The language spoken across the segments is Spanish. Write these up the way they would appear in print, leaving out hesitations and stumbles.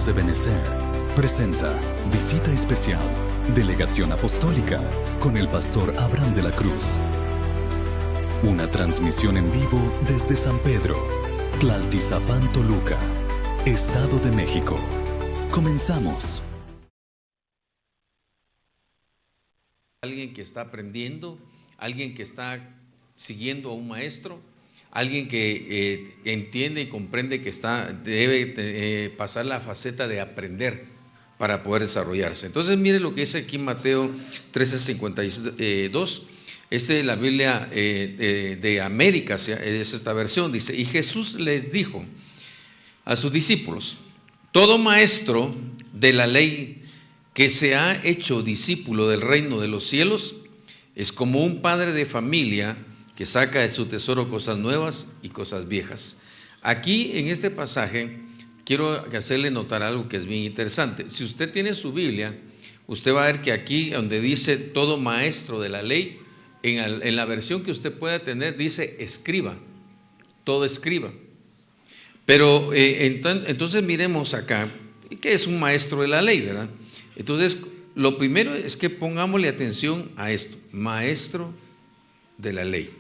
Ministerios de Benecer presenta Visita Especial, Delegación Apostólica, con el pastor Abraham de la Cruz. Una transmisión en vivo desde San Pedro, Tlaltizapán, Toluca, Estado de México. Comenzamos. Alguien que está aprendiendo, alguien que está siguiendo a un maestro, alguien que entiende y comprende que debe pasar la faceta de aprender para poder desarrollarse. Entonces mire lo que dice aquí Mateo 13:52. Esta es la Biblia de América, es esta versión. Dice: y Jesús les dijo a sus discípulos: todo maestro de la ley que se ha hecho discípulo del reino de los cielos es como un padre de familia que saca de su tesoro cosas nuevas y cosas viejas. Aquí en este pasaje quiero hacerle notar algo que es bien interesante. Si usted tiene su Biblia, usted va a ver que aquí donde dice todo maestro de la ley, en la versión que usted pueda tener dice escriba, todo escriba. Pero entonces miremos acá, ¿qué es un maestro de la ley, verdad? Entonces lo primero es que pongámosle atención a esto: maestro de la ley.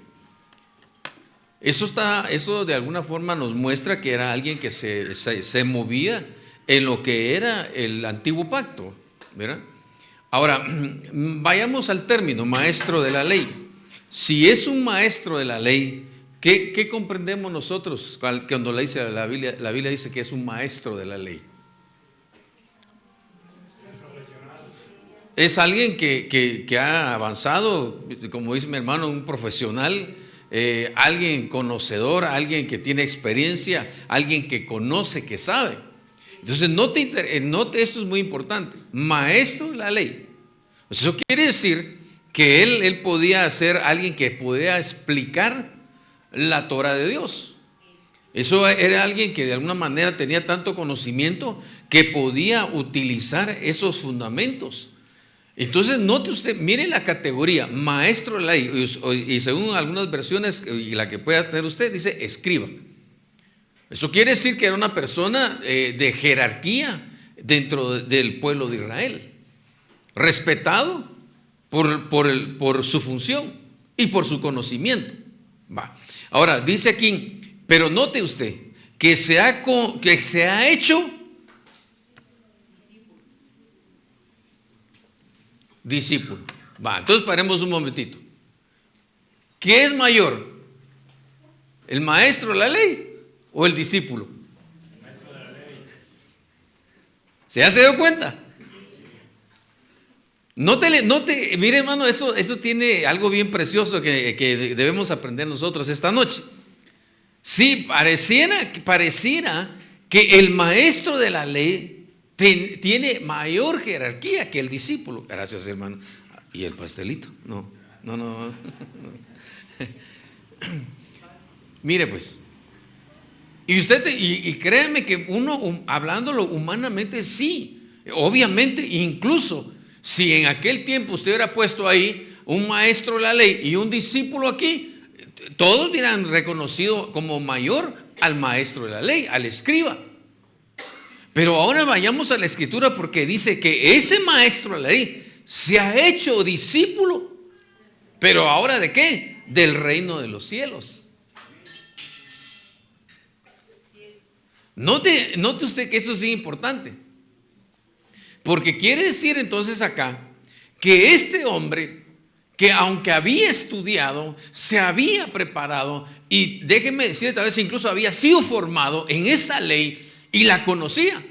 Eso de alguna forma nos muestra que era alguien que se movía en lo que era el antiguo pacto, ¿verdad? Ahora, vayamos al término maestro de la ley. Si es un maestro de la ley, ¿qué comprendemos nosotros cuando la Biblia dice que es un maestro de la ley? Es alguien que ha avanzado, como dice mi hermano, un profesional, alguien conocedor, alguien que tiene experiencia, alguien que conoce, que sabe. Entonces note, esto es muy importante: maestro de la ley. Eso quiere decir que él podía ser alguien que podía explicar la Torah de Dios. Eso era alguien que de alguna manera tenía tanto conocimiento que podía utilizar esos fundamentos. Entonces note usted, mire la categoría maestro de la ley, y según algunas versiones y la que pueda tener usted, dice escriba. Eso quiere decir que era una persona de jerarquía dentro del pueblo de Israel, respetado por su función y por su conocimiento. Ahora dice aquí, pero note usted que se ha hecho discípulo. Entonces paremos un momentito. ¿Qué es mayor? ¿El maestro de la ley o el discípulo? El maestro de la ley. ¿Se ha dado cuenta? Note, mire hermano, eso tiene algo bien precioso que debemos aprender nosotros esta noche. Sí, pareciera que el maestro de la ley tiene mayor jerarquía que el discípulo. Gracias, hermano. ¿Y el pastelito? No. Mire pues, y créame que uno, hablándolo humanamente, sí, obviamente, incluso si en aquel tiempo usted hubiera puesto ahí un maestro de la ley y un discípulo aquí, todos hubieran reconocido como mayor al maestro de la ley, al escriba. Pero ahora vayamos a la escritura, porque dice que ese maestro de la ley se ha hecho discípulo. Pero ahora ¿de qué? Del reino de los cielos. Note usted que eso es importante, porque quiere decir entonces acá que este hombre, que aunque había estudiado, se había preparado, y déjenme decirle, tal vez incluso había sido formado en esa ley y la conocía,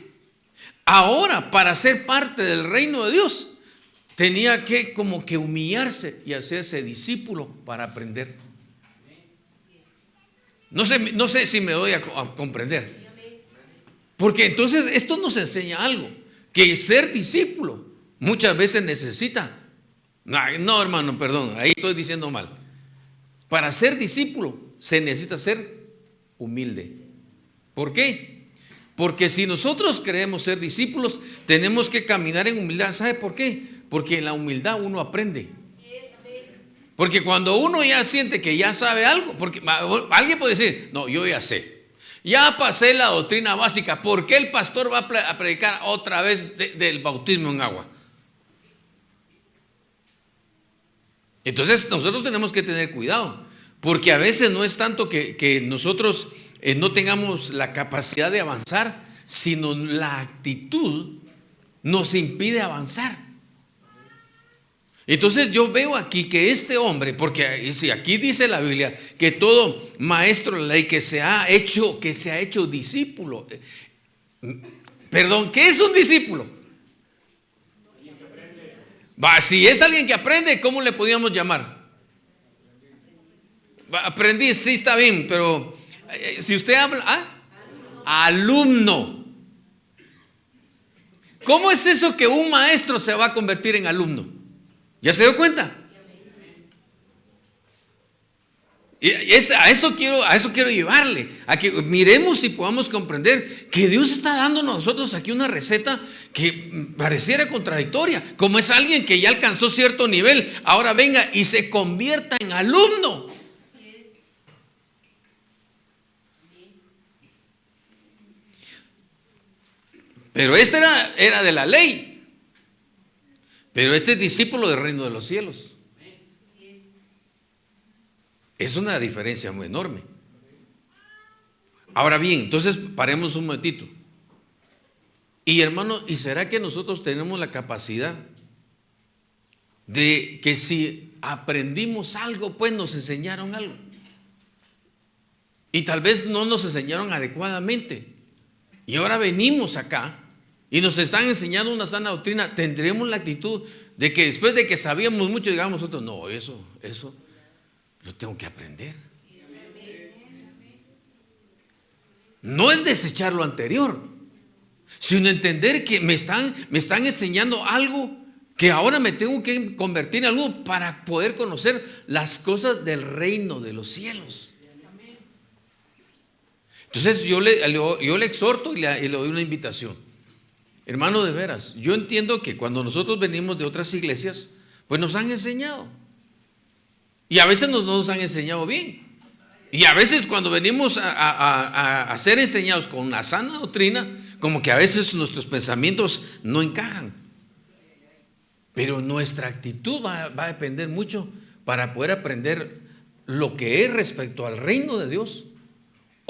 ahora para ser parte del reino de Dios tenía que como que humillarse y hacerse discípulo para aprender. No sé si me doy a comprender. Porque entonces esto nos enseña algo, que ser discípulo muchas veces necesita, no hermano, perdón, ahí estoy diciendo mal. Para ser discípulo se necesita ser humilde. ¿Por qué? Porque si nosotros queremos ser discípulos, tenemos que caminar en humildad. ¿Sabe por qué? Porque en la humildad uno aprende. Porque cuando uno ya siente que ya sabe algo, porque alguien puede decir, no, yo ya sé. Ya pasé la doctrina básica. ¿Por qué el pastor va a predicar otra vez del bautismo en agua? Entonces nosotros tenemos que tener cuidado, porque a veces no es tanto que nosotros no tengamos la capacidad de avanzar, sino la actitud nos impide avanzar. Entonces yo veo aquí que este hombre, porque aquí dice la Biblia que todo maestro de la ley que se ha hecho discípulo. Perdón, ¿qué es un discípulo? Si es alguien que aprende, ¿cómo le podríamos llamar? Aprendiz, sí, está bien, pero si usted habla, alumno. ¿Cómo es eso que un maestro se va a convertir en alumno? ¿Ya se dio cuenta? Y a eso quiero llevarle, a que miremos y podamos comprender que Dios está dándonos a nosotros aquí una receta que pareciera contradictoria. Como es alguien que ya alcanzó cierto nivel, ahora venga y se convierta en alumno. Pero este era de la ley, pero este es discípulo del reino de los cielos. Es una diferencia muy enorme. Ahora bien, entonces paremos un momentito. Y hermano, ¿y será que nosotros tenemos la capacidad de que si aprendimos algo, pues nos enseñaron algo? Y tal vez no nos enseñaron adecuadamente. Y ahora venimos acá y nos están enseñando una sana doctrina. ¿Tendremos la actitud de que después de que sabíamos mucho, digamos nosotros, no, eso lo tengo que aprender? No es desechar lo anterior, sino entender que me están enseñando algo que ahora me tengo que convertir en algo para poder conocer las cosas del reino de los cielos. Entonces yo le exhorto y le doy una invitación. Hermano, de veras, yo entiendo que cuando nosotros venimos de otras iglesias, pues nos han enseñado. Y a veces no nos han enseñado bien. Y a veces cuando venimos a ser enseñados con una sana doctrina, como que a veces nuestros pensamientos no encajan. Pero nuestra actitud va a depender mucho para poder aprender lo que es respecto al reino de Dios,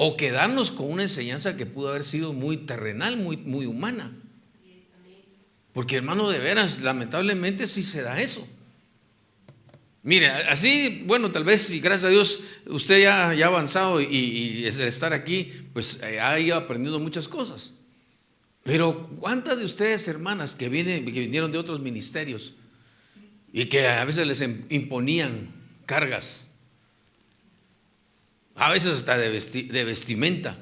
o quedarnos con una enseñanza que pudo haber sido muy terrenal, muy humana. Porque hermano, de veras, lamentablemente sí se da eso. Mire, así, bueno, tal vez, y gracias a Dios, usted ya ha avanzado y estar aquí, pues ha ido aprendiendo muchas cosas. Pero ¿cuántas de ustedes, hermanas, que vinieron de otros ministerios y que a veces les imponían cargas, a veces hasta de vestimenta,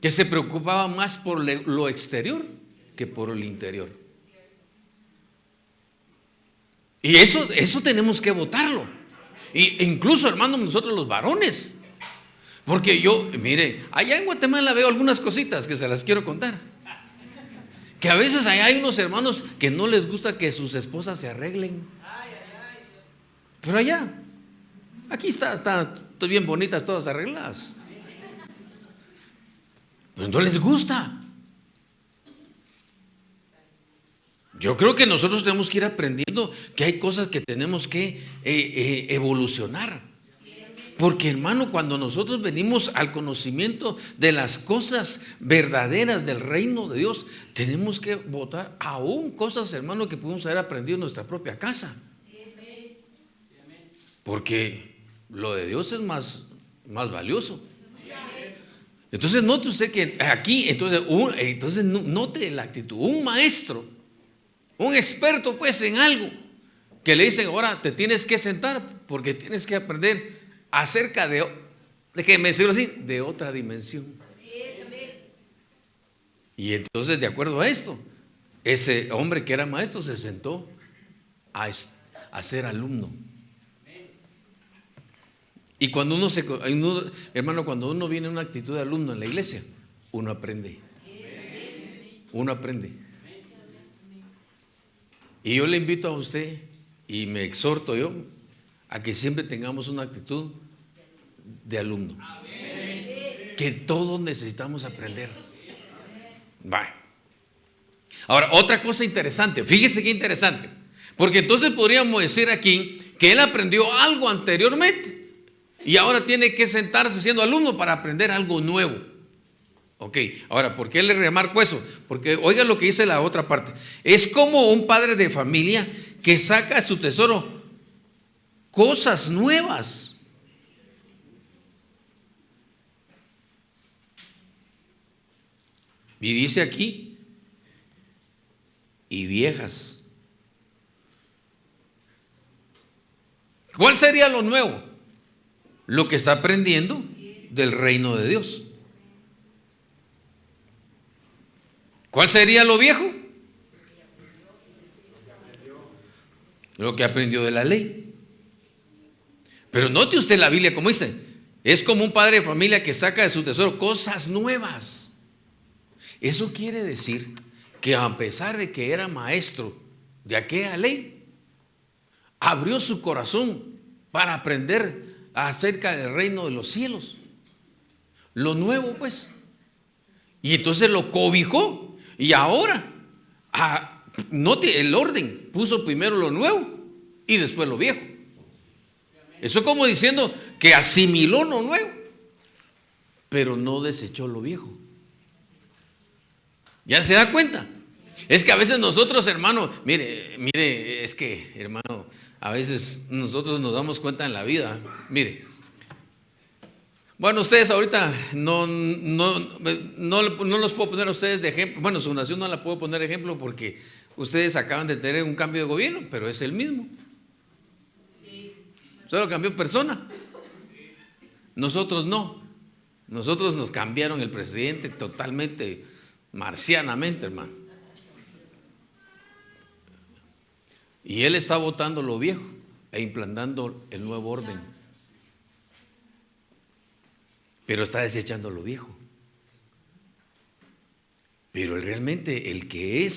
que se preocupaban más por lo exterior que por el interior? Y eso tenemos que votarlo. E incluso, hermanos, nosotros los varones. Porque mire, allá en Guatemala veo algunas cositas que se las quiero contar. Que a veces allá hay unos hermanos que no les gusta que sus esposas se arreglen. Pero allá, aquí están bien bonitas, todas arregladas. Pero no les gusta. Yo creo que nosotros tenemos que ir aprendiendo que hay cosas que tenemos que evolucionar. Porque hermano, cuando nosotros venimos al conocimiento de las cosas verdaderas del reino de Dios, tenemos que votar aún cosas, hermano, que pudimos haber aprendido en nuestra propia casa. Porque lo de Dios es más valioso. Entonces note usted que aquí, entonces note la actitud. Un maestro, un experto pues en algo, que le dicen ahora te tienes que sentar porque tienes que aprender acerca de que me decirlo así, de otra dimensión. Y entonces, de acuerdo a esto, ese hombre que era maestro se sentó a ser alumno. Y cuando hermano, cuando uno viene en una actitud de alumno en la iglesia, uno aprende. Uno aprende. Y yo le invito a usted y me exhorto yo a que siempre tengamos una actitud de alumno. que todos necesitamos aprender. Va. Ahora, otra cosa interesante, fíjese qué interesante, porque entonces podríamos decir aquí que él aprendió algo anteriormente y ahora tiene que sentarse siendo alumno para aprender algo nuevo. Ok, ahora, ¿por qué le remarco eso? Porque oiga lo que dice la otra parte. Es como un padre de familia que saca de su tesoro cosas nuevas. Y dice aquí, y viejas. ¿Cuál sería lo nuevo? Lo que está aprendiendo del reino de Dios. ¿Cuál sería lo viejo? Lo que aprendió de la ley. Pero note usted la Biblia como dice, es como un padre de familia que saca de su tesoro cosas nuevas. Eso quiere decir que a pesar de que era maestro de aquella ley, abrió su corazón para aprender acerca del reino de los cielos. Lo nuevo, pues. Y entonces lo cobijó. Y ahora, note el orden, puso primero lo nuevo y después lo viejo. Eso es como diciendo que asimiló lo nuevo, pero no desechó lo viejo. ¿Ya se da cuenta? Es que a veces nosotros, hermano, mire, es que, hermano, a veces nosotros nos damos cuenta en la vida. Mire, bueno, ustedes ahorita no los puedo poner a ustedes de ejemplo. Bueno, su nación no la puedo poner de ejemplo porque ustedes acaban de tener un cambio de gobierno, pero es el mismo. Solo cambió persona. Nosotros no. Nosotros nos cambiaron el presidente totalmente marcianamente, hermano. Y él está votando lo viejo e implantando el nuevo orden. Pero está desechando lo viejo. Pero realmente el que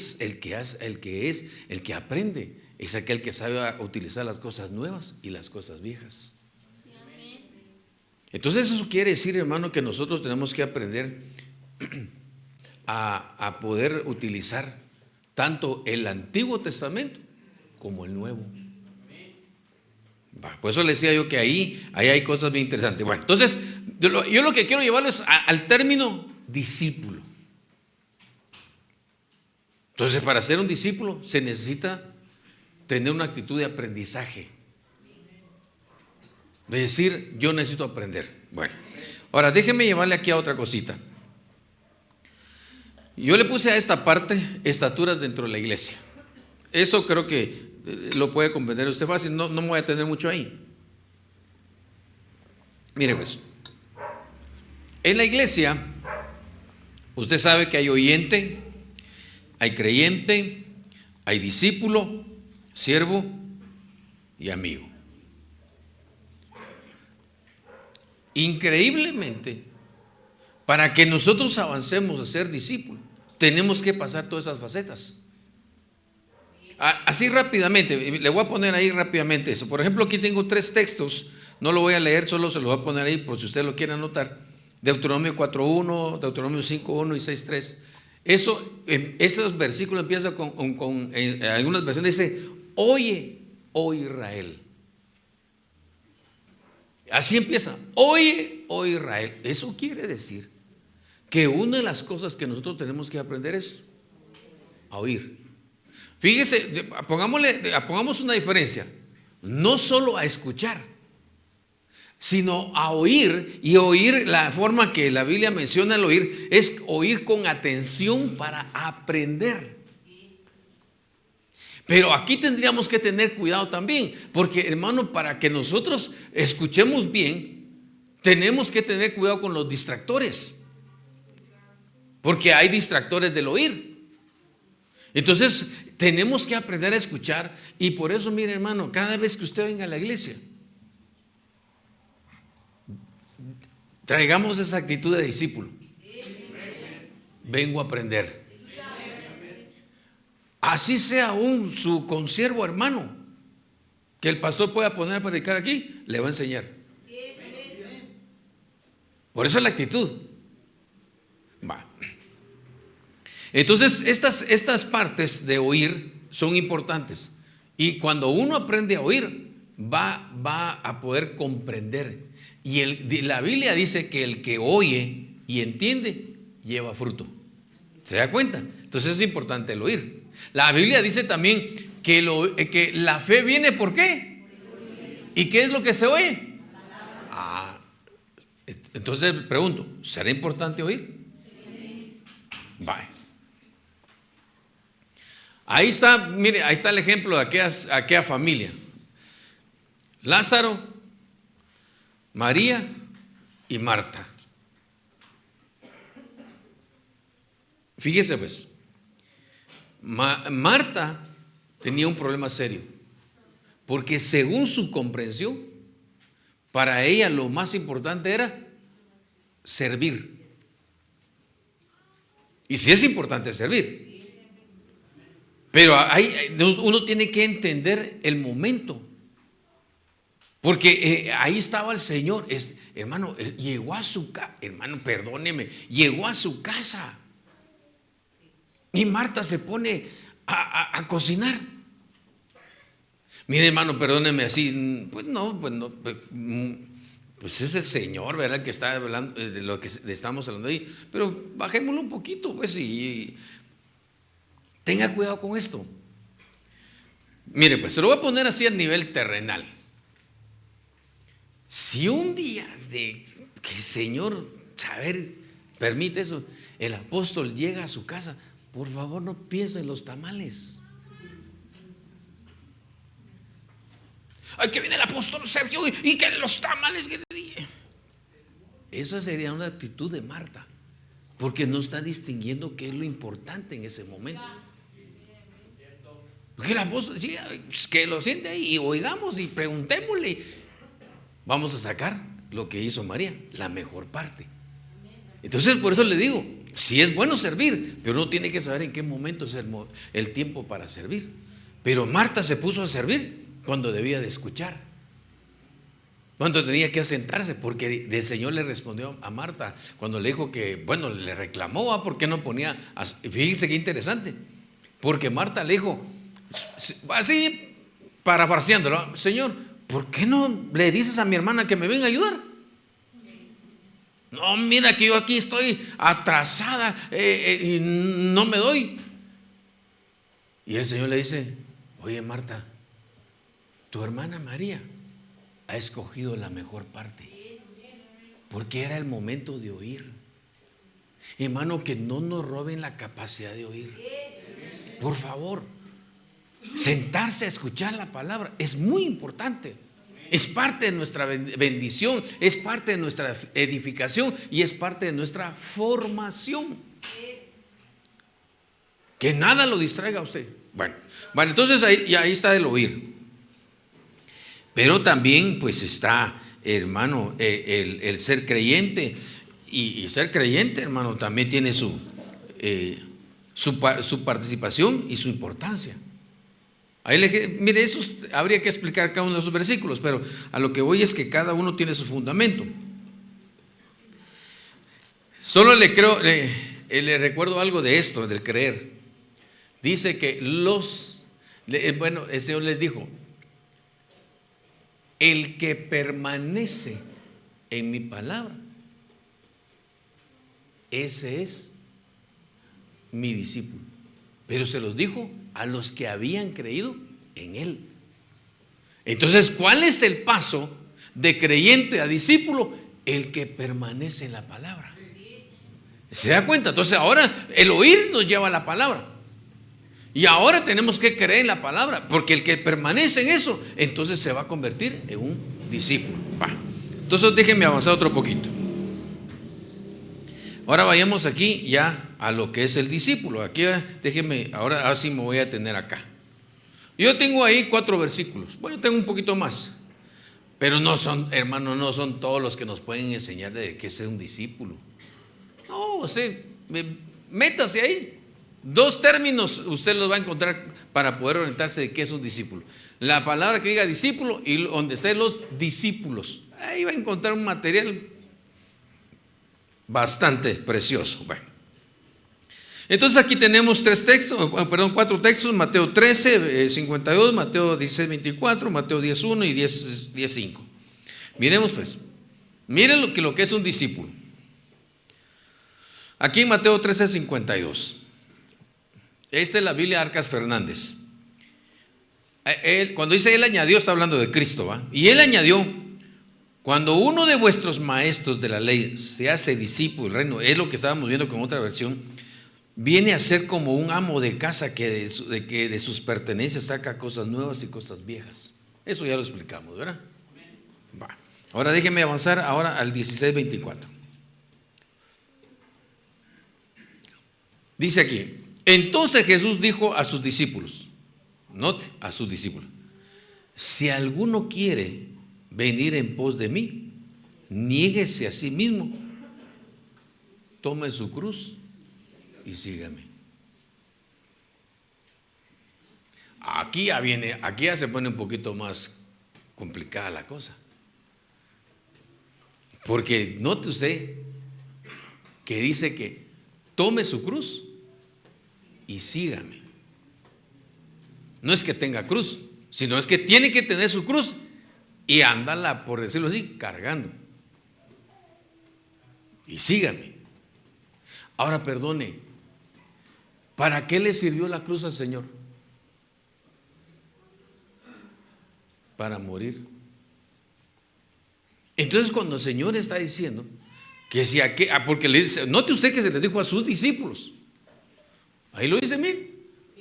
aprende es aquel que sabe utilizar las cosas nuevas y las cosas viejas. Entonces eso quiere decir, hermano, que nosotros tenemos que aprender a poder utilizar tanto el Antiguo Testamento como el Nuevo. Por eso le decía yo que ahí hay cosas bien interesantes. Bueno, entonces yo lo que quiero llevarles al término discípulo. Entonces, para ser un discípulo se necesita tener una actitud de aprendizaje. De decir, yo necesito aprender. Bueno, ahora déjeme llevarle aquí a otra cosita. Yo le puse a esta parte estaturas dentro de la iglesia. Eso creo que lo puede comprender usted fácil, no me voy a tener mucho ahí. Mire pues, en la iglesia, usted sabe que hay oyente, hay creyente, hay discípulo, siervo y amigo. Increíblemente, para que nosotros avancemos a ser discípulos, tenemos que pasar todas esas facetas. Así rápidamente, le voy a poner ahí rápidamente eso. Por ejemplo, aquí tengo 3 textos, no lo voy a leer, solo se lo voy a poner ahí por si usted lo quiere anotar. Deuteronomio 4.1, Deuteronomio 5.1 y 6.3. Esos versículos empiezan con algunas versiones dice, oye, oh Israel. Así empieza, oye, oh Israel. Eso quiere decir que una de las cosas que nosotros tenemos que aprender es a oír. Fíjese, pongamos una diferencia, no solo a escuchar, sino a oír, y oír, la forma que la Biblia menciona el oír, es oír con atención para aprender. Pero aquí tendríamos que tener cuidado también, porque hermano, para que nosotros escuchemos bien, tenemos que tener cuidado con los distractores, porque hay distractores del oír. Entonces tenemos que aprender a escuchar, y por eso mire hermano, cada vez que usted venga a la iglesia, traigamos esa actitud de discípulo. Vengo a aprender. Así sea su consiervo hermano, que el pastor pueda poner a predicar aquí, le va a enseñar. Por eso es la actitud. Entonces, estas partes de oír son importantes. Y cuando uno aprende a oír, va a poder comprender. Y la Biblia dice que el que oye y entiende, lleva fruto. ¿Se da cuenta? Entonces es importante el oír. La Biblia dice también que la fe viene ¿por qué? ¿Y qué es lo que se oye? Entonces pregunto, ¿será importante oír? Vale. Ahí está, mire, ahí está el ejemplo de aquella familia. Lázaro, María y Marta. Fíjese pues, Marta tenía un problema serio, porque según su comprensión, para ella lo más importante era servir. Y sí es importante servir, pero uno tiene que entender el momento, porque ahí estaba el Señor, hermano, llegó a su casa, hermano, perdóneme, llegó a su casa. Y Marta se pone a cocinar. Mire, hermano, perdóneme así. Pues es el Señor, ¿verdad? Que está hablando de lo que estamos hablando ahí. Pero bajémoslo un poquito, pues, y tenga cuidado con esto. Mire, pues se lo voy a poner así a nivel terrenal. Si un día que el Señor, permite eso, el apóstol llega a su casa, por favor, no piensen en los tamales. Ay, que viene el apóstol Sergio y que los tamales que le dije. Esa sería una actitud de Marta, porque no está distinguiendo qué es lo importante en ese momento. Porque el apóstol, sí, que lo siente ahí y oigamos y preguntémosle. Vamos a sacar lo que hizo María, la mejor parte. Entonces, por eso le digo, sí es bueno servir, pero uno tiene que saber en qué momento es el tiempo para servir. Pero Marta se puso a servir cuando debía de escuchar, cuando tenía que sentarse, porque el Señor le respondió a Marta cuando le dijo que, bueno, le reclamó, ¿por qué no ponía? Fíjese qué interesante, porque Marta le dijo, así parafraseándolo, Señor, ¿por qué no le dices a mi hermana que me venga a ayudar? No, mira que yo aquí estoy atrasada y no me doy. Y el Señor le dice, oye Marta, tu hermana María ha escogido la mejor parte, porque era el momento de oír. Hermano, que no nos roben la capacidad de oír. Por favor, sentarse a escuchar la palabra es muy importante. Es parte de nuestra bendición, es parte de nuestra edificación y es parte de nuestra formación. Que nada lo distraiga a usted. Bueno, entonces ahí está el oír. Pero también pues está, hermano, el ser creyente. Y ser creyente, hermano, también tiene su participación y su importancia. Ahí mire, eso habría que explicar cada uno de esos versículos, pero a lo que voy es que cada uno tiene su fundamento. Solo le recuerdo algo de esto, del creer. Dice que el Señor les dijo, el que permanece en mi palabra, ese es mi discípulo. Pero se los dijo a los que habían creído en Él. Entonces, ¿cuál es el paso de creyente a discípulo? El que permanece en la palabra. ¿Se da cuenta? Entonces ahora el oír nos lleva a la palabra. Y ahora tenemos que creer en la palabra, porque el que permanece en eso, entonces se va a convertir en un discípulo. Entonces déjenme avanzar otro poquito. Ahora vayamos aquí ya a lo que es el discípulo. Aquí déjenme, ahora sí me voy a tener acá. Yo tengo ahí 4 versículos. Bueno, tengo un poquito más. Pero no son, hermanos, no son todos los que nos pueden enseñar de qué es un discípulo. No, métase ahí. 2 términos usted los va a encontrar para poder orientarse de qué es un discípulo. La palabra que diga discípulo y donde estén los discípulos. Ahí va a encontrar un material bastante precioso. Bueno, Entonces aquí tenemos cuatro textos: Mateo 13, 52, Mateo 16, 24, Mateo 10, 1 y 10, 5. Miremos pues, miren lo que es un discípulo. Aquí en Mateo 13, 52. Esta es la Biblia Arcas Fernández. Cuando dice él añadió, está hablando de Cristo, ¿va? Y él añadió: cuando uno de vuestros maestros de la ley se hace discípulo del reino, es lo que estábamos viendo con otra versión, viene a ser como un amo de casa que de sus pertenencias saca cosas nuevas y cosas viejas. Eso ya lo explicamos, ¿verdad? Va. Ahora déjenme avanzar ahora al 16:24. Dice aquí: entonces Jesús dijo a sus discípulos, note, a sus discípulos: si alguno quiere venir en pos de mí, niéguese a sí mismo, tome su cruz y sígame. Aquí ya se pone un poquito más complicada la cosa, porque note usted que dice que tome su cruz y sígame. No es que tenga cruz, sino es que tiene que tener su cruz y andarla, por decirlo así, cargando. Y sígame. Ahora perdone, ¿para qué le sirvió la cruz al Señor? Para morir. Entonces cuando el Señor está diciendo que si porque le dice, note usted que se le dijo a sus discípulos, ahí lo dice, mire.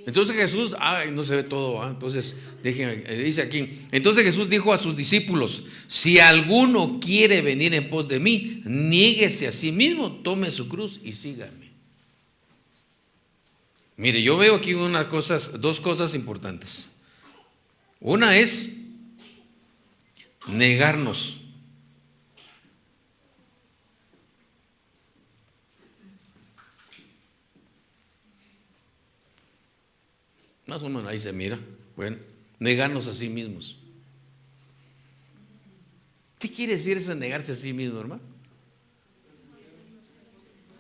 Entonces Jesús, no se ve todo, entonces déjenme, dice aquí: entonces Jesús dijo a sus discípulos: si alguno quiere venir en pos de mí, niéguese a sí mismo, tome su cruz y sígame. Mire, yo veo aquí dos cosas importantes. Una es negarnos. Más o menos ahí se mira. Bueno, negarnos a sí mismos. ¿Qué quiere decir eso de negarse a sí mismo, hermano?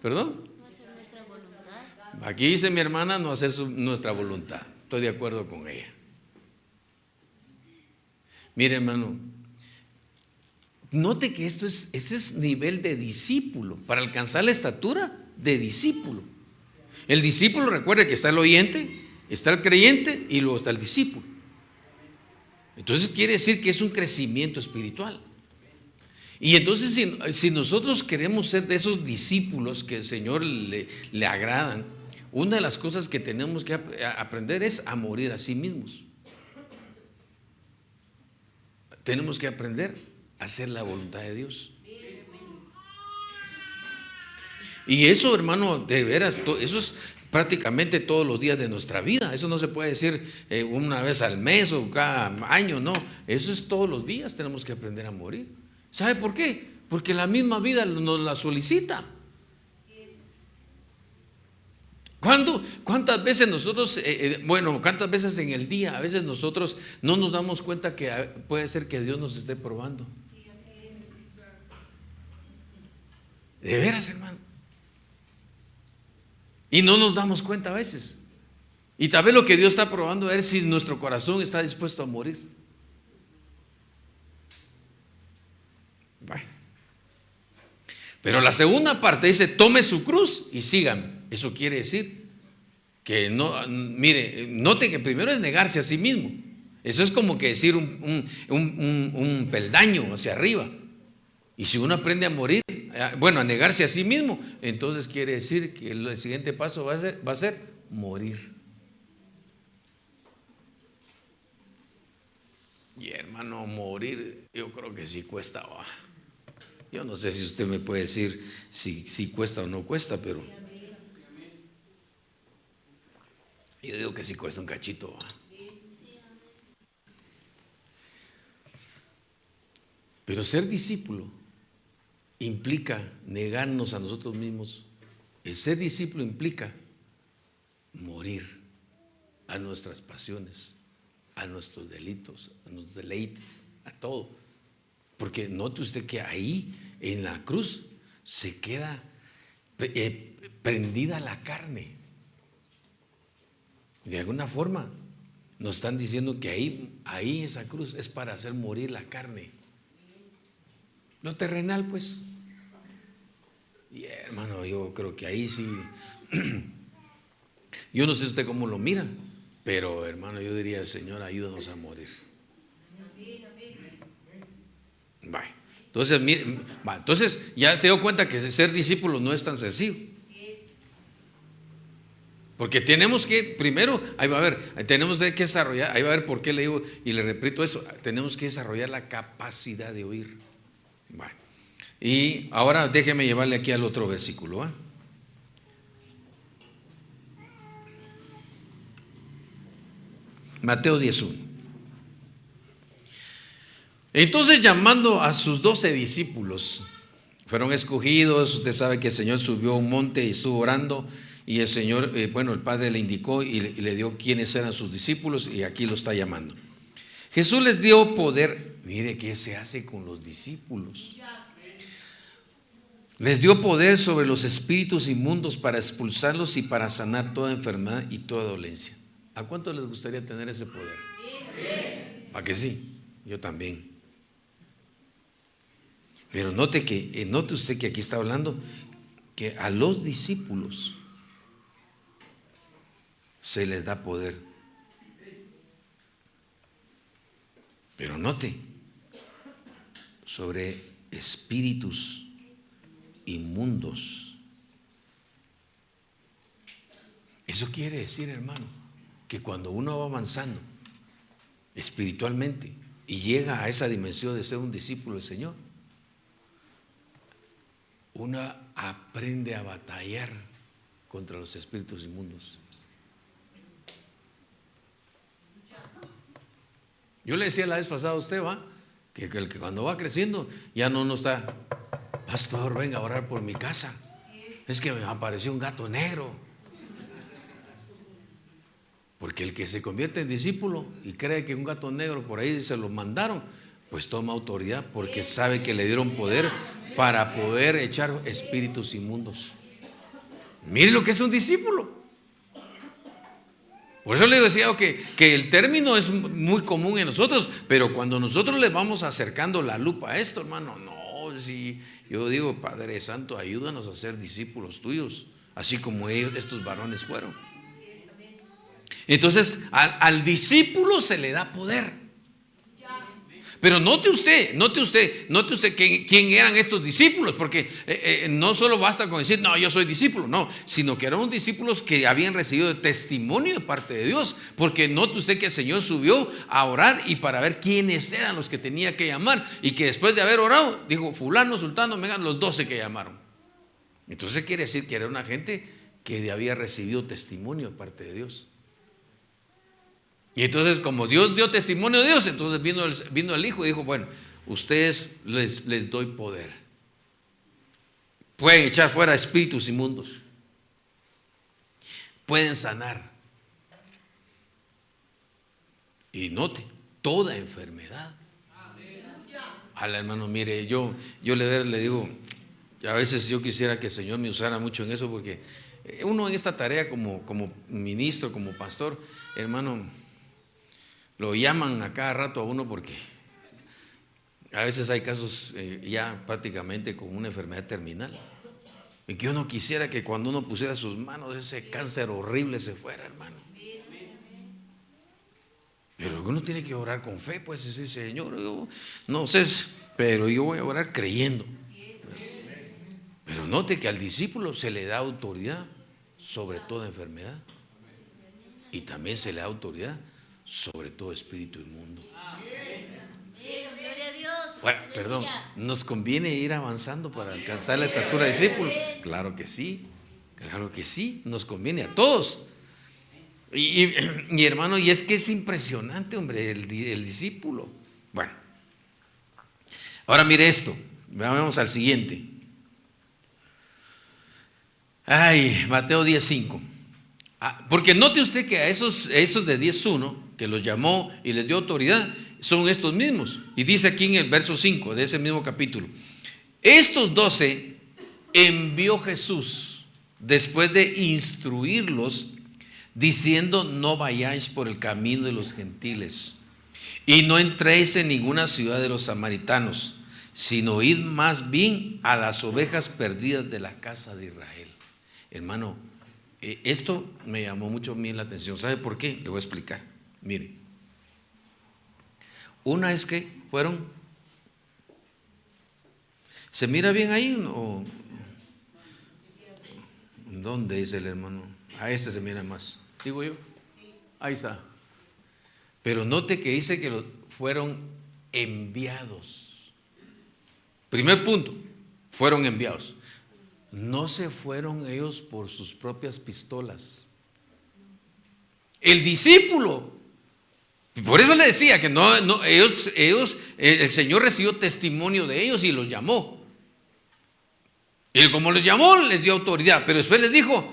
¿Perdón? No hacer nuestra voluntad. Aquí dice mi hermana: no hacer nuestra voluntad. Estoy de acuerdo con ella. Mire, hermano, note que ese es nivel de discípulo. Para alcanzar la estatura de discípulo. El discípulo, recuerde que está el oyente, está el creyente y luego está el discípulo. Entonces quiere decir que es un crecimiento espiritual. Y entonces si nosotros queremos ser de esos discípulos que el Señor le agradan, una de las cosas que tenemos que aprender es a morir a sí mismos. Tenemos que aprender a hacer la voluntad de Dios. Y eso, hermano, de veras, eso es prácticamente todos los días de nuestra vida. Eso no se puede decir una vez al mes o cada año, no. Eso es todos los días, tenemos que aprender a morir. ¿Sabe por qué? Porque la misma vida nos la solicita. ¿Cuántas veces nosotros, cuántas veces en el día, a veces nosotros no nos damos cuenta que puede ser que Dios nos esté probando? De veras, hermano. Y no nos damos cuenta a veces. Y tal vez lo que Dios está probando es si nuestro corazón está dispuesto a morir. Bueno. Pero la segunda parte dice: tome su cruz y sígame. Eso quiere decir que no, mire, note que primero es negarse a sí mismo. Eso es como que decir un peldaño hacia arriba. Y si uno aprende a morir, a negarse a sí mismo, entonces quiere decir que el siguiente paso va a ser morir. Y hermano, morir, yo creo que sí cuesta. Yo no sé si usted me puede decir si cuesta o no cuesta, pero yo digo que sí cuesta un cachito. Pero ser discípulo implica negarnos a nosotros mismos. El ser discípulo implica morir a nuestras pasiones, a nuestros delitos, a nuestros deleites, a todo. Porque note usted que ahí en la cruz se queda prendida la carne. De alguna forma nos están diciendo que ahí esa cruz es para hacer morir la carne. Lo terrenal, pues. Y hermano, yo creo que ahí sí. Yo no sé usted cómo lo mira, pero hermano, yo diría, Señor, ayúdanos a morir. Vale. Entonces ya se dio cuenta que ser discípulo no es tan sencillo. Porque tenemos que, primero, ahí va a ver, tenemos que desarrollar, ahí va a ver por qué le digo y le repito eso, tenemos que desarrollar la capacidad de oír. Vale. Y ahora déjeme llevarle aquí al otro versículo. Mateo 10:1. Entonces, llamando a sus 12 discípulos, fueron escogidos. Usted sabe que el Señor subió a un monte y estuvo orando, y el Señor, el Padre le indicó y le dio quiénes eran sus discípulos, y aquí lo está llamando. Jesús les dio poder. Mire qué se hace con los discípulos. Les dio poder sobre los espíritus inmundos para expulsarlos y para sanar toda enfermedad y toda dolencia. ¿A cuánto les gustaría tener ese poder? ¿A que sí? Yo también. Pero note usted que aquí está hablando que a los discípulos se les da poder. Pero note, sobre espíritus inmundos. Eso quiere decir, hermano, que cuando uno va avanzando espiritualmente y llega a esa dimensión de ser un discípulo del Señor, uno aprende a batallar contra los espíritus inmundos. Yo le decía la vez pasada a usted, que cuando va creciendo ya no está, pastor, venga a orar por mi casa, es que me apareció un gato negro. Porque el que se convierte en discípulo y cree que un gato negro por ahí se lo mandaron, pues toma autoridad porque sabe que le dieron poder para poder echar espíritus inmundos. Mire lo que es un discípulo. Por eso le decía que el término es muy común en nosotros, pero cuando nosotros le vamos acercando la lupa a esto, hermano, no, si yo digo, Padre Santo, ayúdanos a ser discípulos tuyos, así como estos varones fueron. Entonces al discípulo se le da poder. Pero note usted quién eran estos discípulos, porque no solo basta con decir, no, yo soy discípulo, no, sino que eran discípulos que habían recibido testimonio de parte de Dios, porque note usted que el Señor subió a orar y para ver quiénes eran los que tenía que llamar, y que después de haber orado, dijo, fulano, sultano, vengan los 12 que llamaron. Entonces quiere decir que era una gente que había recibido testimonio de parte de Dios. Y entonces, como Dios dio testimonio de Dios, entonces vino el Hijo y dijo, bueno, ustedes les doy poder. Pueden echar fuera espíritus inmundos. Pueden sanar. Y note, toda enfermedad. Al hermano, mire, yo le digo, a veces yo quisiera que el Señor me usara mucho en eso, porque uno en esta tarea como ministro, como pastor, hermano, lo llaman a cada rato a uno porque a veces hay casos ya prácticamente con una enfermedad terminal, y que uno quisiera que cuando uno pusiera sus manos ese cáncer horrible se fuera, hermano. Pero uno tiene que orar con fe, pues decir, Señor, yo no sé, pero yo voy a orar creyendo. Pero note que al discípulo se le da autoridad sobre toda enfermedad, y también se le da autoridad sobre todo espíritu inmundo. Bueno, perdón, ¿nos conviene ir avanzando para alcanzar la estatura de discípulo? Claro que sí, nos conviene a todos. Y hermano, y es que es impresionante, hombre, el discípulo. Bueno, ahora mire esto, vamos al siguiente. Mateo 10:5. Porque note usted que a esos de 10:1 que los llamó y les dio autoridad son estos mismos, y dice aquí en el verso 5 de ese mismo capítulo: estos 12 envió Jesús después de instruirlos diciendo: no vayáis por el camino de los gentiles, y no entréis en ninguna ciudad de los samaritanos, sino id más bien a las ovejas perdidas de la casa de Israel. Hermano, esto me llamó mucho a mí la atención. ¿Sabe por qué? Le voy a explicar. Mire, una es que fueron, ¿se mira bien ahí o dónde dice el hermano? A este se mira más, digo yo. Ahí está. Pero note que dice que fueron enviados. Primer punto, fueron enviados. No se fueron ellos por sus propias pistolas. El discípulo, por eso le decía que ellos, el Señor recibió testimonio de ellos y los llamó. Y como los llamó, les dio autoridad, pero después les dijo,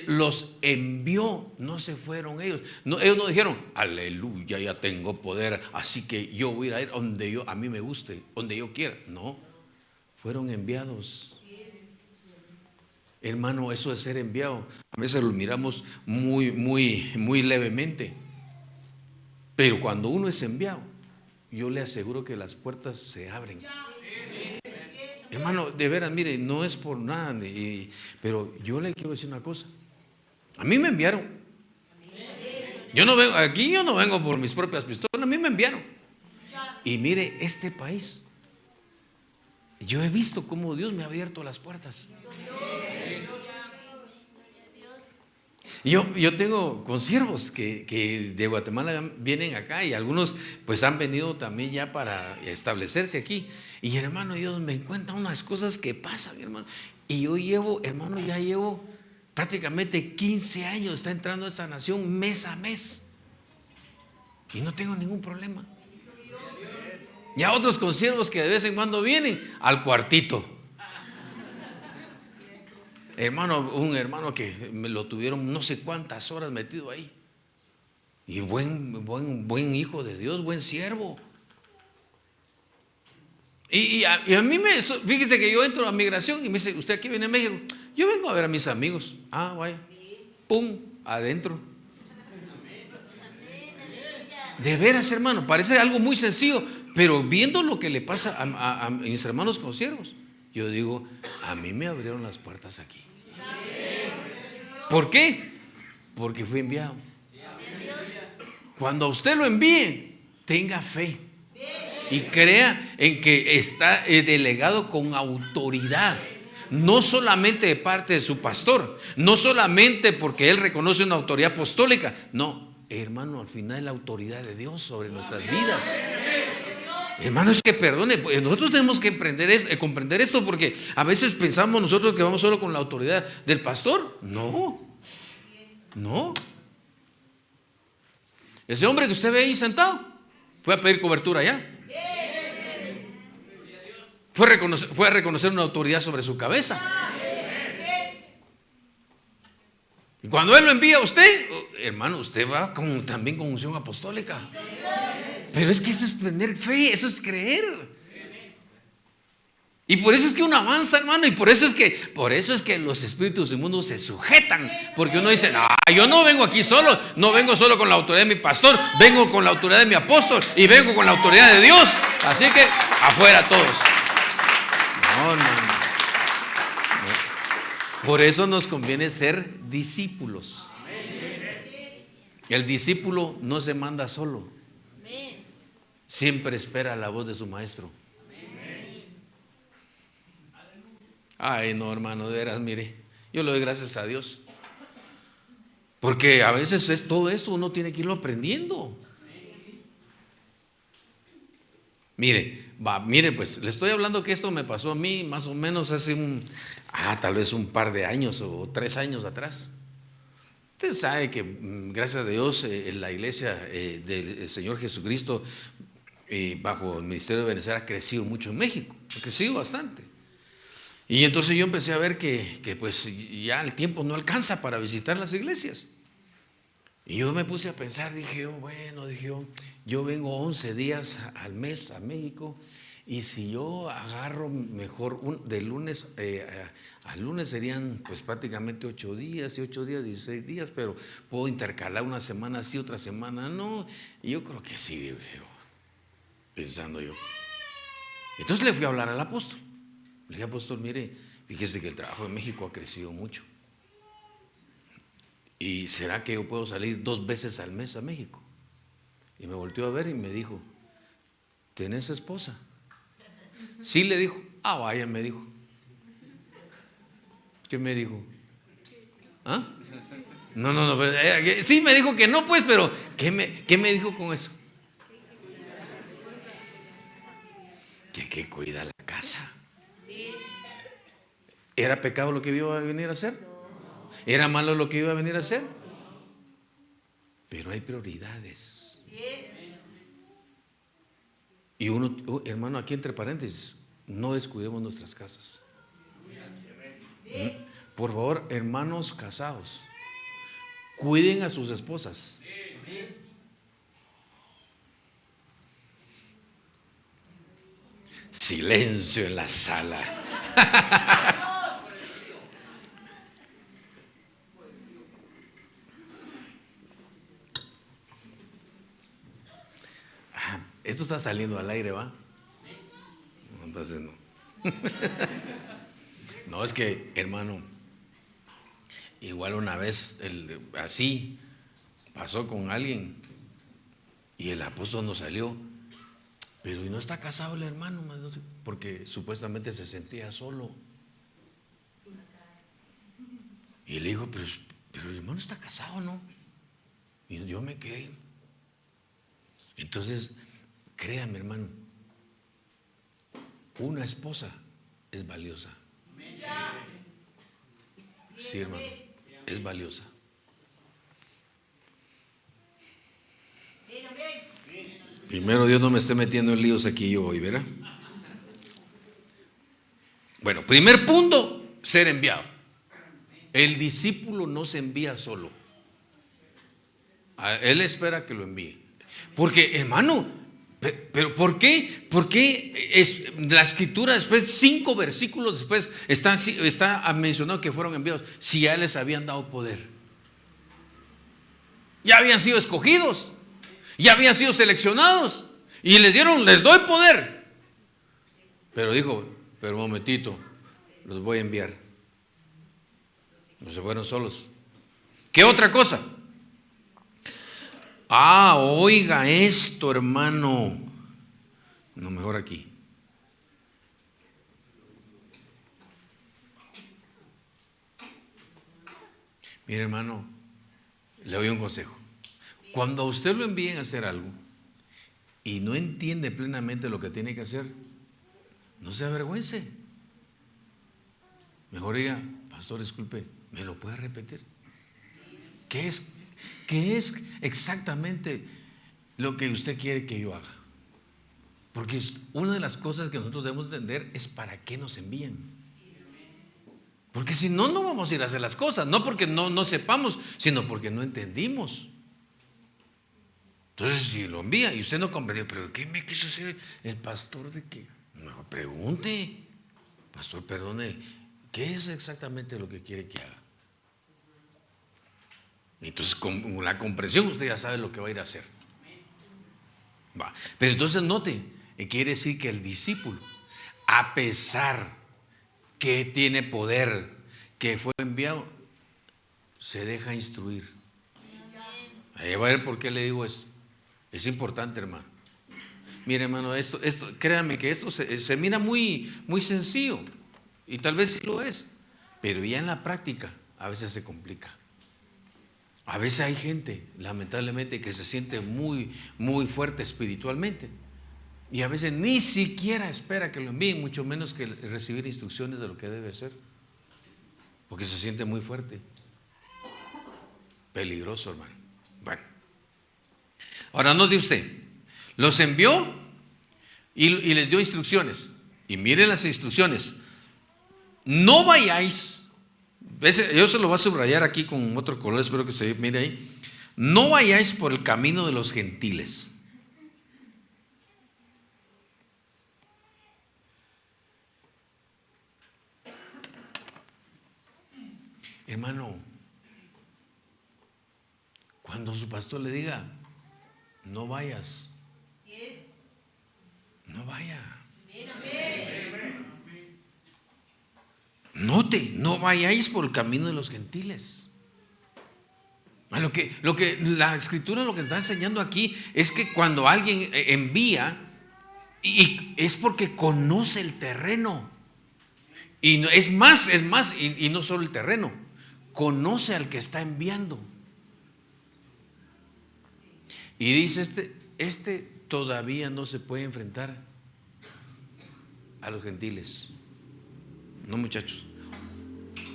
los envió, no se fueron ellos. No, ellos no dijeron: aleluya, ya tengo poder, así que yo voy a ir donde a mí me guste, donde yo quiera. No, fueron enviados. Hermano, eso de ser enviado, a veces lo miramos muy levemente. Pero cuando uno es enviado, yo le aseguro que las puertas se abren. Hermano, de veras, mire, no es por nada, pero yo le quiero decir una cosa. A mí me enviaron. Yo no vengo por mis propias pistolas, a mí me enviaron. Y mire, este país, yo he visto cómo Dios me ha abierto las puertas. Yo tengo consiervos que de Guatemala vienen acá, y algunos pues han venido también ya para establecerse aquí. Y hermano, ellos me cuentan unas cosas que pasan, hermano. Y yo ya llevo prácticamente 15 años, está entrando a esta nación mes a mes. Y no tengo ningún problema. Ya otros consiervos que de vez en cuando vienen al cuartito. Hermano, un hermano que me lo tuvieron no sé cuántas horas metido ahí. Y buen hijo de Dios, buen siervo. Y a mí fíjese que yo entro a migración y me dice: ¿usted aquí viene a México? Yo vengo a ver a mis amigos. Ah, vaya. Pum, adentro. De veras, hermano, parece algo muy sencillo, pero viendo lo que le pasa a mis hermanos consiervos, yo digo: a mí me abrieron las puertas aquí. ¿Por qué? Porque fui enviado. Cuando a usted lo envíe, tenga fe y crea en que está delegado con autoridad, no solamente de parte de su pastor, no solamente porque él reconoce una autoridad apostólica. No, hermano, al final es la autoridad de Dios sobre nuestras vidas. Hermano, es que perdone, nosotros tenemos que comprender esto, porque a veces pensamos nosotros que vamos solo con la autoridad del pastor. No. Ese hombre que usted ve ahí sentado fue a pedir cobertura allá. Fue a reconocer una autoridad sobre su cabeza. Y cuando Él lo envía a usted, hermano, usted va también con unción apostólica. Pero es que eso es tener fe, eso es creer. Y por eso es que uno avanza, hermano, y por eso es que los espíritus inmundos se sujetan, porque uno dice: no, yo no vengo aquí solo, no vengo solo con la autoridad de mi pastor, vengo con la autoridad de mi apóstol y vengo con la autoridad de Dios. Así que afuera todos. No. Por eso nos conviene ser discípulos. El discípulo no se manda solo, siempre espera la voz de su maestro. Ay, no, hermano, de veras, mire, yo le doy gracias a Dios, porque a veces todo esto uno tiene que irlo aprendiendo. Mire, pues le estoy hablando que esto me pasó a mí más o menos hace tal vez un par de años o 3 años atrás. Usted sabe que gracias a Dios en la iglesia del Señor Jesucristo bajo el ministerio de Benecer ha crecido mucho en México, ha crecido bastante. Y entonces yo empecé a ver que pues ya el tiempo no alcanza para visitar las iglesias. Y yo me puse a pensar, dije yo vengo 11 días al mes a México, Y si yo agarro mejor de lunes a lunes serían pues prácticamente 8 días, y 8 días, 16 días, pero puedo intercalar una semana sí, otra semana no. Y yo creo que sí, dije yo, pensando yo. Entonces le fui a hablar al apóstol. Le dije, apóstol, mire, fíjese que el trabajo en México ha crecido mucho. ¿Y será que yo puedo salir 2 veces al mes a México? Y me volteó a ver y me dijo, ¿tenés esposa? Sí, le dijo. Ah, vaya, me dijo. ¿Qué me dijo? ¿Ah? No, pues, sí me dijo que no, pues, pero ¿qué me dijo con eso? Que cuida la casa. ¿Era pecado lo que iba a venir a hacer? ¿Era malo lo que iba a venir a hacer? Pero hay prioridades. Y uno, hermano, aquí entre paréntesis, no descuidemos nuestras casas. Por favor, hermanos casados, cuiden a sus esposas. Silencio en la sala. Esto está saliendo al aire, ¿va? Entonces no. No, es que, hermano, igual una vez así pasó con alguien y el apóstol no salió, pero y no está casado el hermano, porque supuestamente se sentía solo. Y le dijo, pero el hermano está casado, ¿no? Y yo me quedé. Entonces, créame, hermano, una esposa es valiosa. Sí, hermano, es valiosa. Primero Dios no me esté metiendo en líos aquí yo hoy, ¿verdad? Bueno, primer punto, ser enviado. El discípulo no se envía solo. Él espera que lo envíe. Porque, hermano, pero ¿por qué? Porque la escritura después, 5 versículos después, está mencionado que fueron enviados. Si ya les habían dado poder, ya habían sido escogidos, ya habían sido seleccionados y les doy poder. Pero dijo, pero un momentito, los voy a enviar. No se fueron solos. ¿Qué otra cosa? Oiga esto, hermano. No, mejor aquí. Mire, hermano, le doy un consejo. Cuando a usted lo envíen a hacer algo y no entiende plenamente lo que tiene que hacer, no se avergüence. Mejor diga, pastor, disculpe, ¿me lo puede repetir? ¿Qué es exactamente lo que usted quiere que yo haga? Porque una de las cosas que nosotros debemos entender es para qué nos envían. Porque si no, no vamos a ir a hacer las cosas. No porque no sepamos, sino porque no entendimos. Entonces, si lo envía y usted no comprende, pero ¿qué me quiso hacer el pastor de qué? No, pregunte, pastor, perdone, ¿qué es exactamente lo que quiere que haga? Entonces, con la comprensión usted ya sabe lo que va a ir a hacer. Va. Pero entonces note, quiere decir que el discípulo, a pesar que tiene poder, que fue enviado, se deja instruir. Ahí va a ver por qué le digo esto. Es importante, hermano. Mire, hermano, esto, créame que esto se mira muy, muy sencillo, y tal vez sí lo es, pero ya en la práctica a veces se complica. A veces hay gente, lamentablemente, que se siente muy, muy fuerte espiritualmente y a veces ni siquiera espera que lo envíen, mucho menos que recibir instrucciones de lo que debe hacer, porque se siente muy fuerte. Peligroso, hermano. Bueno, ahora note usted, los envió y les dio instrucciones. Y miren las instrucciones: no vayáis. Yo se lo voy a subrayar aquí con otro color, espero que se mire ahí. No vayáis por el camino de los gentiles. Hermano, cuando su pastor le diga, no vayas, no vaya. Note, no vayáis por el camino de los gentiles. Lo que la escritura lo que está enseñando aquí es que cuando alguien envía, y es porque conoce el terreno. Y no, es más, y no solo el terreno, conoce al que está enviando. Y dice, este todavía no se puede enfrentar a los gentiles. No, muchachos.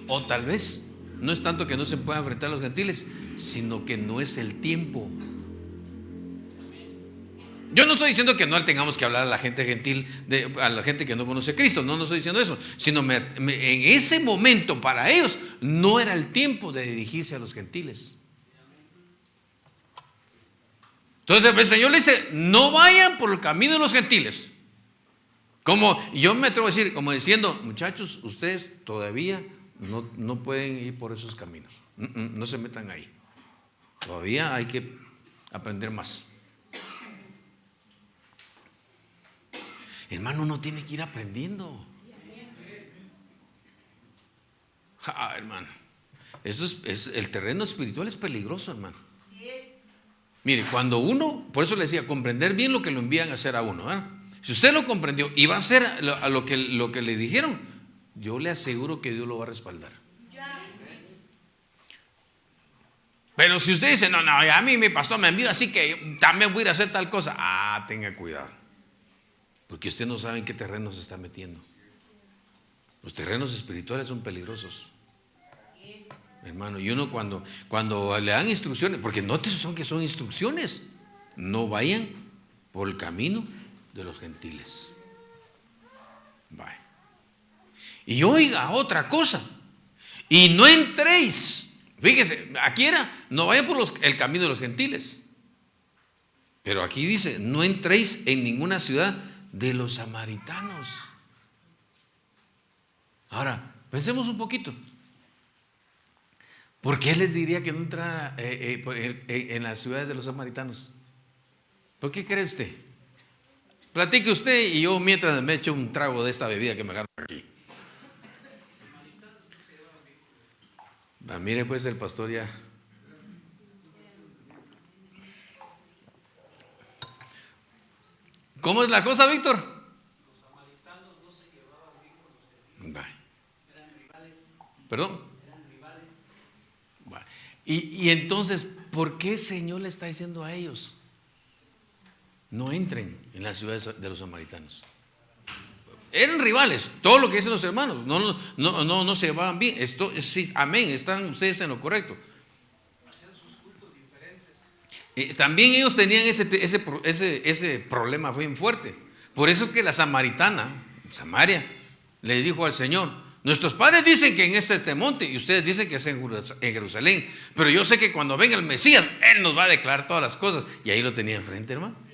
O tal vez no es tanto que no se pueda enfrentar a los gentiles, sino que no es el tiempo. Yo no estoy diciendo que no tengamos que hablar a la gente gentil, a la gente que no conoce a Cristo. No estoy diciendo eso. Sino en ese momento para ellos no era el tiempo de dirigirse a los gentiles. Entonces el Señor le dice, no vayan por el camino de los gentiles. Como yo me atrevo a decir, como diciendo, muchachos, ustedes todavía no pueden ir por esos caminos. No se metan ahí. Todavía hay que aprender más. Hermano, uno tiene que ir aprendiendo. Hermano, eso es el terreno espiritual es peligroso, hermano. Mire, cuando uno, por eso le decía, comprender bien lo que lo envían a hacer a uno, ¿eh? Si usted lo comprendió y va a hacer a lo que le dijeron, yo le aseguro que Dios lo va a respaldar. Pero si usted dice, no, a mí mi pastor me envió, así que también voy a ir a hacer tal cosa, tenga cuidado, porque usted no sabe en qué terreno se está metiendo. Los terrenos espirituales son peligrosos, hermano. Y uno cuando le dan instrucciones, porque no son que son instrucciones, no vayan por el camino de los gentiles. Vaya. Y oiga otra cosa, y no entréis. Fíjese, aquí era, no vayan por el camino de los gentiles. Pero aquí dice, no entréis en ninguna ciudad de los samaritanos. Ahora, pensemos un poquito. ¿Por qué les diría que no entrara en las ciudades de los samaritanos? ¿Por qué cree usted? Platique usted y yo mientras me echo un trago de esta bebida que me agarro aquí. Mire pues, el pastor ya. ¿Cómo es la cosa, Víctor? Los samaritanos no se llevaban bien con los gentiles. Eran rivales. ¿Perdón? Eran rivales. Y entonces, ¿por qué el Señor le está diciendo a ellos? No entren en las ciudades de los samaritanos. Eran rivales, todo lo que dicen los hermanos, no se llevaban bien. Esto, sí, amén, están ustedes en lo correcto. Hacían sus cultos diferentes. También ellos tenían ese problema bien fuerte. Por eso es que la samaritana, Samaria, le dijo al Señor, nuestros padres dicen que en este monte y ustedes dicen que es en Jerusalén, pero yo sé que cuando venga el Mesías, Él nos va a declarar todas las cosas. Y ahí lo tenía enfrente, hermano.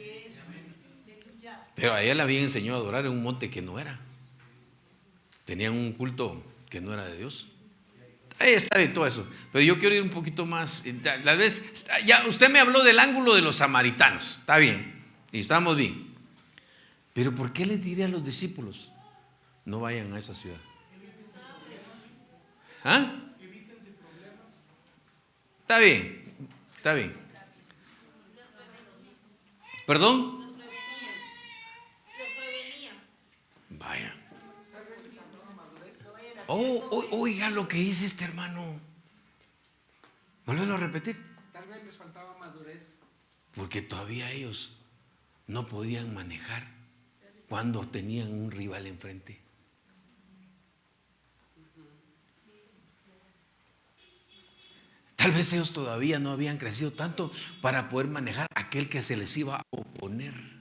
Pero a ella le habían enseñado a adorar en un monte que no era. Tenían un culto que no era de Dios. Ahí está de todo eso. Pero yo quiero ir un poquito más. Tal vez, ya usted me habló del ángulo de los samaritanos. Está bien. Y estamos bien. Pero ¿por qué les diré a los discípulos? No vayan a esa ciudad. ¿Ah? Está bien. Está bien. ¿Perdón? Vaya. Oiga lo que dice este hermano. Vuélvelo a repetir. Tal vez les faltaba madurez. Porque todavía ellos no podían manejar cuando tenían un rival enfrente. Tal vez ellos todavía no habían crecido tanto para poder manejar a aquel que se les iba a oponer.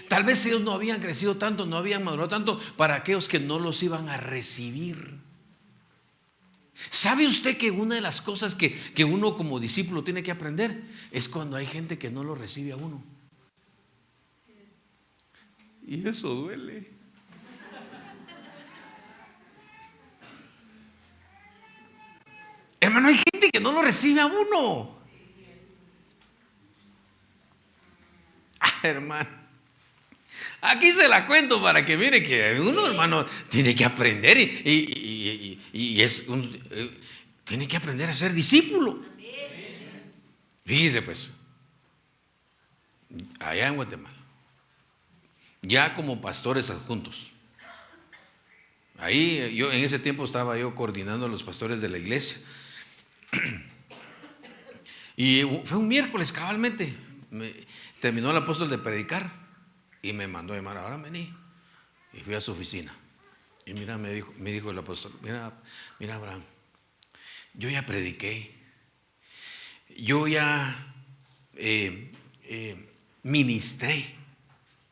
Tal vez ellos no habían crecido tanto, no habían madurado tanto para aquellos que no los iban a recibir. ¿Sabe usted que una de las cosas que uno como discípulo tiene que aprender es cuando hay gente que no lo recibe a uno? Y eso duele. Hermano, hay gente que no lo recibe a uno. Hermano, aquí se la cuento para que mire que uno, hermano, tiene que aprender tiene que aprender a ser discípulo. Fíjese pues, allá en Guatemala, ya como pastores adjuntos, ahí yo en ese tiempo estaba yo coordinando a los pastores de la iglesia. Y fue un miércoles cabalmente, terminó el apóstol de predicar y me mandó a llamar, ahora vení. Y fui a su oficina. Y mira, me dijo el apóstol, mira Abraham, yo ya prediqué, yo ya ministré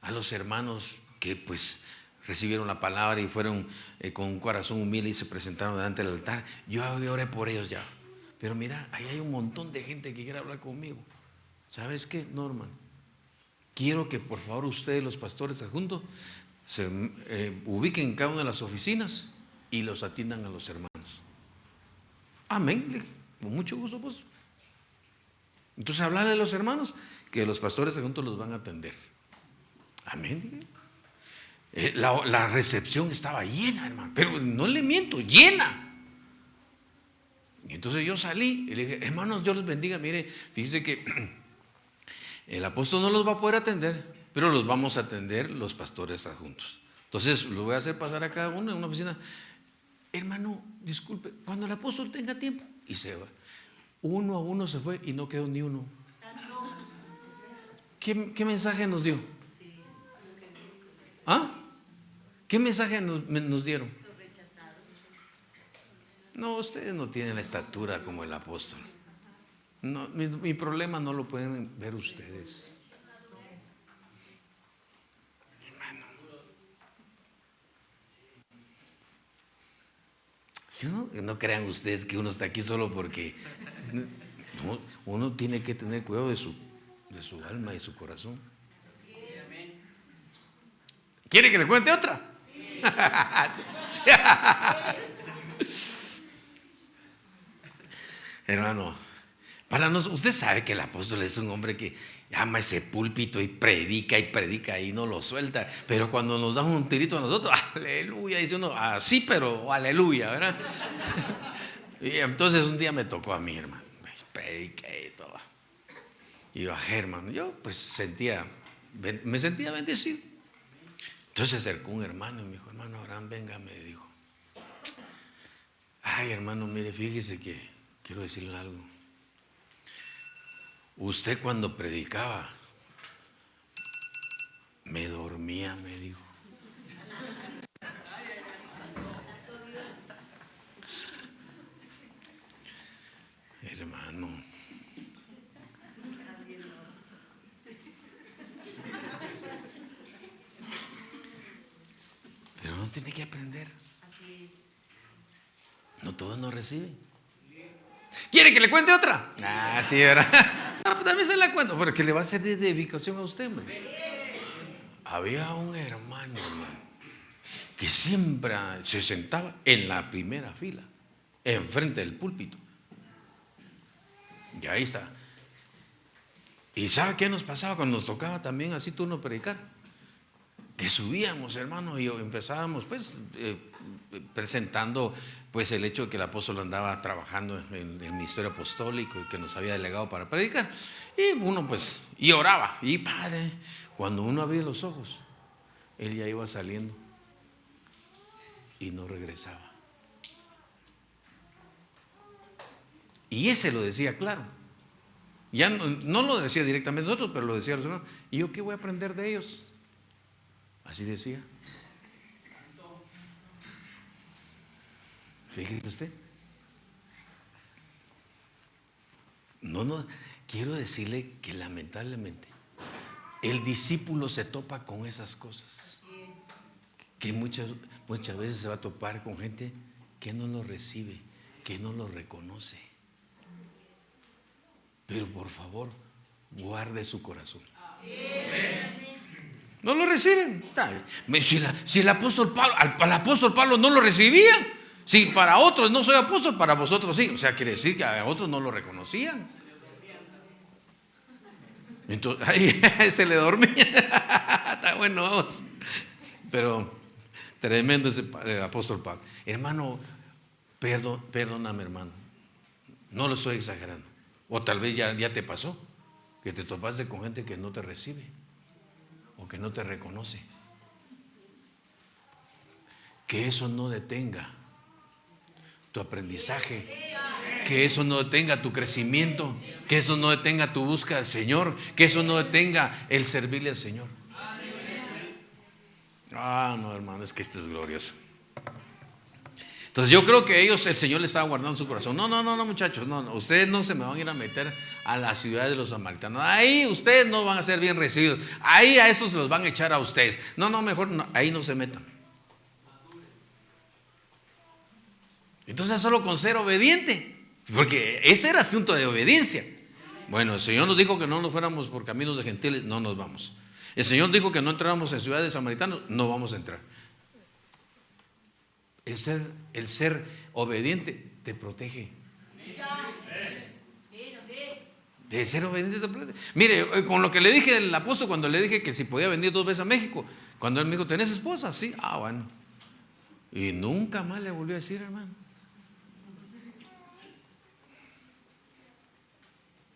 a los hermanos que pues recibieron la palabra y fueron con un corazón humilde y se presentaron delante del altar. Yo oré por ellos ya. Pero mira, ahí hay un montón de gente que quiere hablar conmigo. ¿Sabes qué, Norman? Quiero que por favor ustedes, los pastores adjuntos, se ubiquen en cada una de las oficinas y los atiendan a los hermanos. Amén. Le dije, con mucho gusto, pues. Entonces, hablarle a los hermanos que los pastores adjuntos los van a atender. Amén. La recepción estaba llena, hermano, pero no le miento, llena. Y entonces yo salí y le dije, hermanos, Dios los bendiga. Mire, fíjese que el apóstol no los va a poder atender, pero los vamos a atender los pastores adjuntos. Entonces lo voy a hacer pasar a cada uno en una oficina. Hermano, disculpe, cuando el apóstol tenga tiempo, y se va. Uno a uno se fue y no quedó ni uno. ¿Qué mensaje nos dio? ¿Ah? ¿Qué mensaje nos dieron? No, ustedes no tienen la estatura como el apóstol. No, mi problema no lo pueden ver ustedes. Hermano. ¿Sí, no crean ustedes que uno está aquí solo porque uno tiene que tener cuidado de su alma y su corazón. ¿Quiere que le cuente otra? Sí. Hermano, usted sabe que el apóstol es un hombre que ama ese púlpito y predica y no lo suelta. Pero cuando nos da un tirito a nosotros, aleluya, dice uno, así, pero aleluya, ¿verdad? Y entonces un día me tocó a mí, hermano, prediqué y todo. Y bajé, hermano, yo pues me sentía bendecido. Entonces se acercó un hermano y me dijo, hermano Abraham, venga, me dijo. Ay, hermano, mire, fíjese que quiero decirle algo. Usted cuando predicaba me dormía, me dijo. Hermano, pero uno tiene que aprender. No todos nos reciben. ¿Quiere que le cuente otra? Sí, ¿verdad? No, pues también se la cuento, porque le va a hacer de edificación a usted, hombre. Había un hermano, que siempre se sentaba en la primera fila, enfrente del púlpito. Y ahí está. ¿Y sabe qué nos pasaba cuando nos tocaba también así turno predicar? Que subíamos, hermano, y empezábamos pues presentando pues el hecho de que el apóstol andaba trabajando en el ministerio apostólico y que nos había delegado para predicar. Y uno pues, y oraba, y padre, cuando uno abría los ojos, él ya iba saliendo y no regresaba. Y ese lo decía claro. Ya no lo decía directamente nosotros, pero lo decía a los hermanos. ¿Y yo qué voy a aprender de ellos? Así decía. Fíjese usted. No, quiero decirle que lamentablemente el discípulo se topa con esas cosas. Que muchas veces se va a topar con gente que no lo recibe, que no lo reconoce. Pero por favor, guarde su corazón. No lo reciben. Si el apóstol Pablo, al apóstol Pablo no lo recibían, Si para otros no soy apóstol, para vosotros sí. O sea, quiere decir que a otros no lo reconocían. Entonces, ahí se le dormía. Está bueno, vamos. Pero tremendo ese apóstol Pablo. Hermano, perdóname, hermano. No lo estoy exagerando. O tal vez ya te pasó que te topaste con gente que no te recibe o que no te reconoce. Que eso no detenga tu aprendizaje, que eso no detenga tu crecimiento, que eso no detenga tu búsqueda del Señor, que eso no detenga el servirle al Señor. No, hermano, es que esto es glorioso. Entonces yo creo que el Señor le estaba guardando su corazón. No, muchachos, no, ustedes no se me van a ir a meter a la ciudad de los samaritanos. Ahí ustedes no van a ser bien recibidos. Ahí a estos los van a echar a ustedes. No, mejor no, ahí no se metan. Entonces solo con ser obediente, porque ese era asunto de obediencia. Bueno, el Señor nos dijo que no nos fuéramos por caminos de gentiles, no nos vamos. El Señor dijo que no entráramos en ciudades samaritanas, no vamos a entrar. El ser obediente te protege. De ser obediente te protege. Mire, con lo que le dije al apóstol cuando le dije que si podía venir 2 veces a México, cuando él me dijo, ¿tenés esposa? Sí, bueno. Y nunca más le volvió a decir, hermano.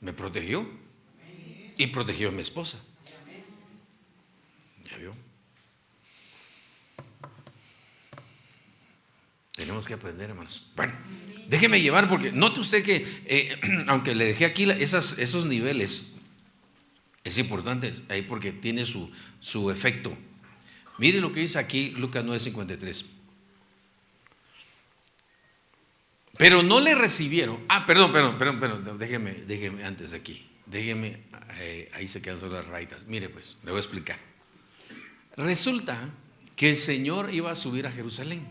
Me protegió y protegió a mi esposa. ¿Ya vio? Tenemos que aprender, hermanos. Bueno, déjeme llevar porque note usted que aunque le dejé aquí esos niveles, es importante ahí porque tiene su efecto. Mire lo que dice aquí Lucas 9:53. Pero no le recibieron. Perdón, déjeme antes de aquí. Déjeme, ahí se quedan solo las rayitas. Mire pues, le voy a explicar. Resulta que el Señor iba a subir a Jerusalén.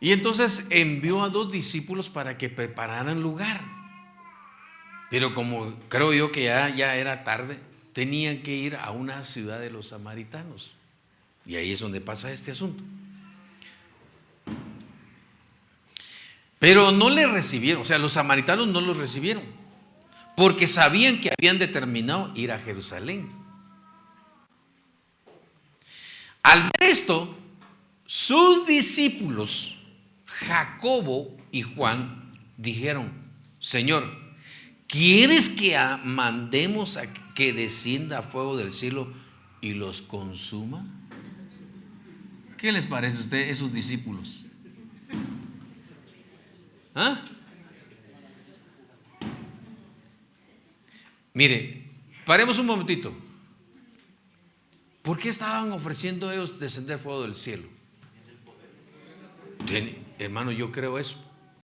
Y entonces envió a 2 discípulos para que prepararan lugar. Pero como creo yo que ya era tarde, tenían que ir a una ciudad de los samaritanos. Y ahí es donde pasa este asunto. Pero no le recibieron, o sea, los samaritanos no los recibieron, porque sabían que habían determinado ir a Jerusalén. Al ver esto, sus discípulos, Jacobo y Juan, dijeron, Señor, ¿quieres que mandemos a que descienda fuego del cielo y los consuma? ¿Qué les parece a usted esos discípulos? Mire, paremos un momentito. ¿Por qué estaban ofreciendo ellos descender fuego del cielo? Hermano, yo creo eso.